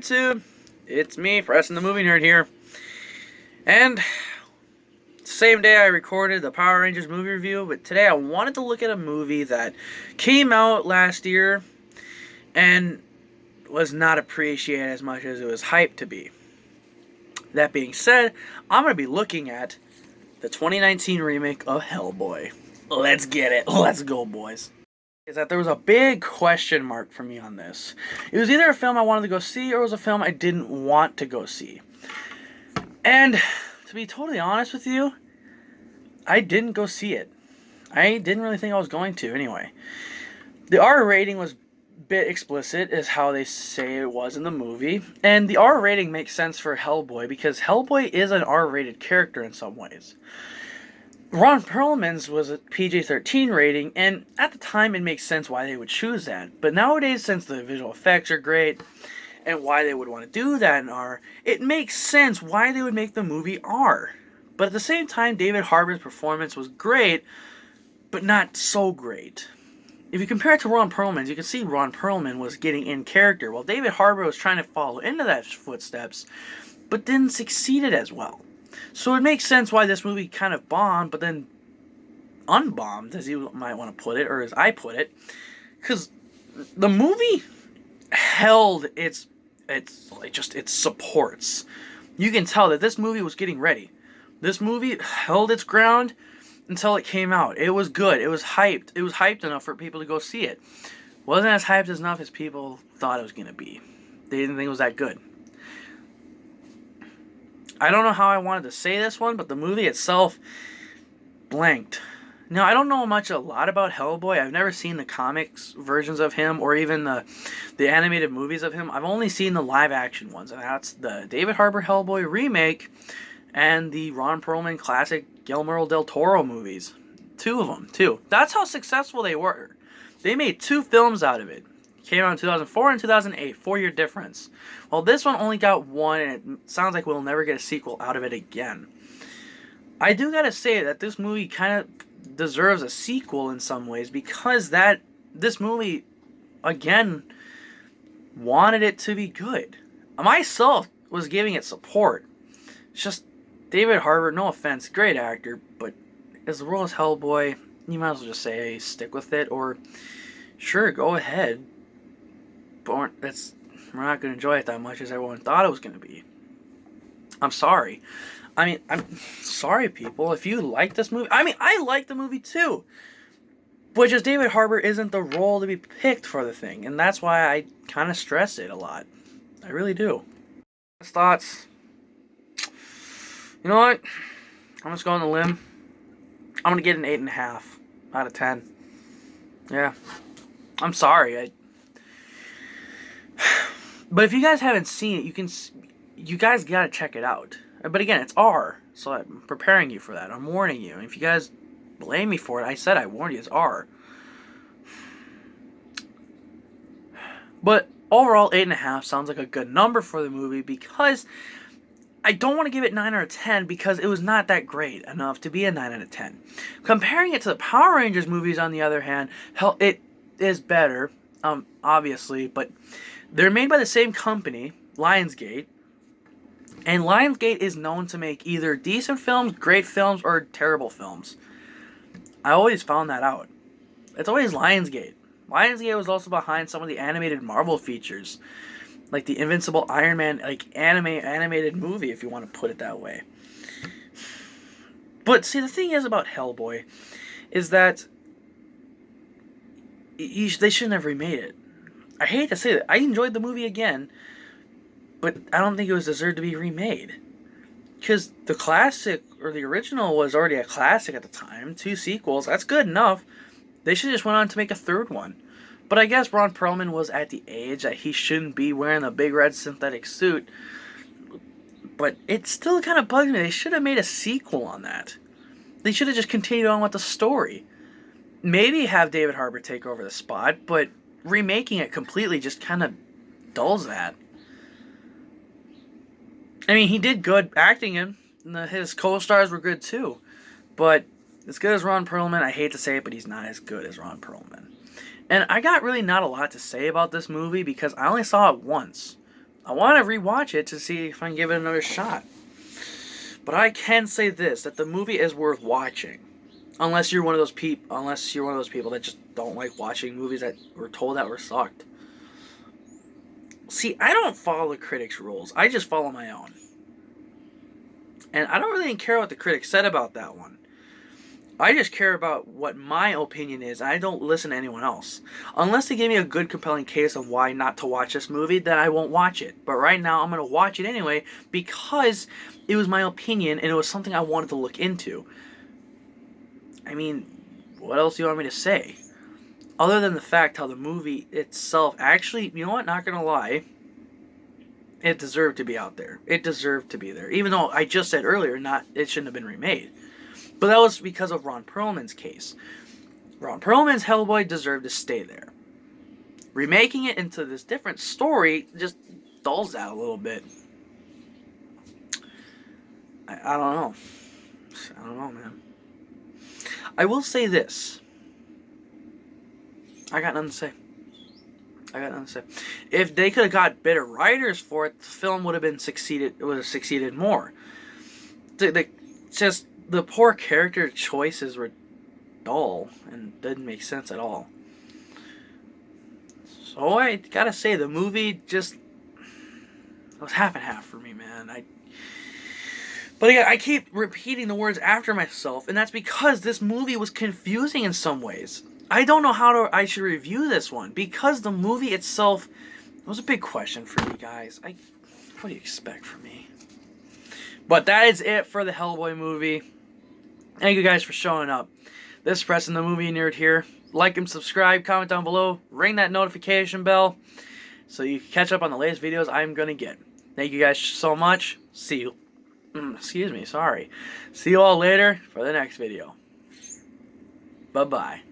YouTube? It's me, Preston the Movie Nerd here. And same day I recorded the Power Rangers movie review, but today I wanted to look at a movie that came out last year and was not appreciated as much as it was hyped to be. That being said, I'm going to be looking at the 2019 remake of Hellboy. Let's get it. Let's go, boys. Is that there was a big question mark for me on this. It was either a film I wanted to go see or it was a film I didn't want to go see. And to be totally honest with you, I didn't go see it. I didn't really think I was going to anyway. The R rating was a bit explicit, is how they say it was in the movie. And the R rating makes sense for Hellboy because Hellboy is an R-rated character in some ways. Ron Perlman's was a PG-13 rating, and at the time it makes sense why they would choose that. But nowadays, since the visual effects are great, and why they would want to do that in R, it makes sense why they would make the movie R. But at the same time, David Harbour's performance was great, but not so great. If you compare it to Ron Perlman's, you can see Ron Perlman was getting in character, while David Harbour was trying to follow into that footsteps, but didn't succeed it as well. So it makes sense why this movie kind of bombed, but then unbombed, as you might want to put it, or as I put it, because the movie held its supports. You can tell that this movie was getting ready. This movie held its ground until it came out. It was good. It was hyped. It was hyped enough for people to go see it. Wasn't as hyped enough as people thought it was going to be. They didn't think it was that good. I don't know how I wanted to say this one, but the movie itself blanked. Now, I don't know a lot about Hellboy. I've never seen the comics versions of him or even the animated movies of him. I've only seen the live-action ones, and that's the David Harbour Hellboy remake and the Ron Perlman classic Guillermo del Toro movies. Two of them, too. That's how successful they were. They made 2 films out of it. Came out in 2004 and 2008, 4-year difference. Well, this one only got 1, and it sounds like we'll never get a sequel out of it again. I do gotta say that this movie kind of deserves a sequel in some ways because this movie, again, wanted it to be good. Myself was giving it support. It's just David Harbour, no offense, great actor, but as the role as Hellboy, you might as well just say, hey, stick with it, or sure, go ahead. But we're not going to enjoy it that much as everyone thought it was going to be. I'm sorry. I'm sorry, people, if you like this movie. I like the movie too. But just David Harbour isn't the role to be picked for the thing. And that's why I kind of stress it a lot. I really do. Thoughts? You know what? I'm just going on a limb. I'm going to get an 8.5 out of 10. Yeah. I'm sorry. But if you guys haven't seen it, you guys gotta check it out. But again, it's R, so I'm preparing you for that. I'm warning you. And if you guys blame me for it, I said I warned you, it's R. But overall, 8.5 sounds like a good number for the movie because I don't want to give it 9 out of 10 because it was not that great enough to be a 9 out of 10. Comparing it to the Power Rangers movies, on the other hand, it is better, obviously, but they're made by the same company, Lionsgate, and Lionsgate is known to make either decent films, great films, or terrible films. I always found that out. It's always Lionsgate. Lionsgate was also behind some of the animated Marvel features, like the Invincible Iron Man, like animated movie, if you want to put it that way. But see, the thing is about Hellboy is that they shouldn't have remade it. I hate to say that. I enjoyed the movie again, but I don't think it was deserved to be remade. Because the classic, or the original, was already a classic at the time. 2 sequels, that's good enough. They should have just went on to make a 3rd one. But I guess Ron Perlman was at the age that he shouldn't be wearing a big red synthetic suit. But it still kind of bugs me. They should have made a sequel on that. They should have just continued on with the story. Maybe have David Harbour take over the spot, but remaking it completely just kind of dulls that. I mean, he did good acting in. His co-stars were good too. But as good as Ron Perlman, I hate to say it, but he's not as good as Ron Perlman. And I got really not a lot to say about this movie because I only saw it once. I want to rewatch it to see if I can give it another shot. But I can say this, that the movie is worth watching. Unless you're one of those people that just don't like watching movies that were told that were sucked. See, I don't follow the critics' rules. I just follow my own. And I don't really care what the critics said about that one. I just care about what my opinion is. I don't listen to anyone else. Unless they give me a good, compelling case of why not to watch this movie, then I won't watch it. But right now, I'm going to watch it anyway because it was my opinion and it was something I wanted to look into. I mean, what else do you want me to say? Other than the fact how the movie itself actually, you know what, not going to lie, it deserved to be out there. It deserved to be there. Even though I just said earlier, it shouldn't have been remade. But that was because of Ron Perlman's case. Ron Perlman's Hellboy deserved to stay there. Remaking it into this different story just dulls that a little bit. I don't know. I don't know, man. I will say this. I got nothing to say. If they could have got better writers for it, the film would have succeeded more. The poor character choices were dull and didn't make sense at all. So I gotta say, the movie just was half and half for me, man. But again, I keep repeating the words after myself, and that's because this movie was confusing in some ways. I don't know how I should review this one because the movie itself was a big question for you guys. What do you expect from me? But that is it for the Hellboy movie. Thank you guys for showing up. This is Preston the Movie Nerd here. Like and subscribe, comment down below, ring that notification bell so you can catch up on the latest videos I'm going to get. Thank you guys so much. See you. See you all later for the next video. Bye-bye.